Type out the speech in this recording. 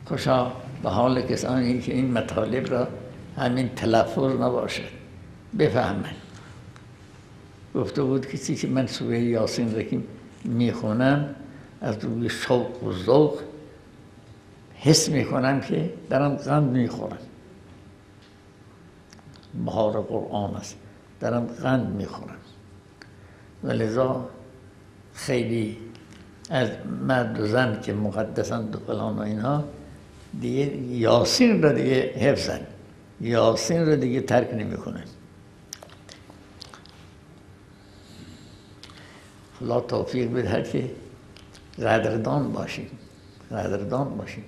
خوشا به حال کسانی که این مطالب را همین تلفظ نباشد بفهمند. گفته بود کسی که من سوره یاسین را که میخونم از روی شوق و ذوق حس میکنم که دارم قند میخورم. بهار قرآن است، دارم قند میخورم. و لذا خیلی از مرد و زن که مقدسند و فلان و اینها دیگه یاسین را دیگه حفظن، یاسین را دیگه ترک نمیکنن. خدا توفیق بدهد که قدردان باشیم، قدردان باشیم.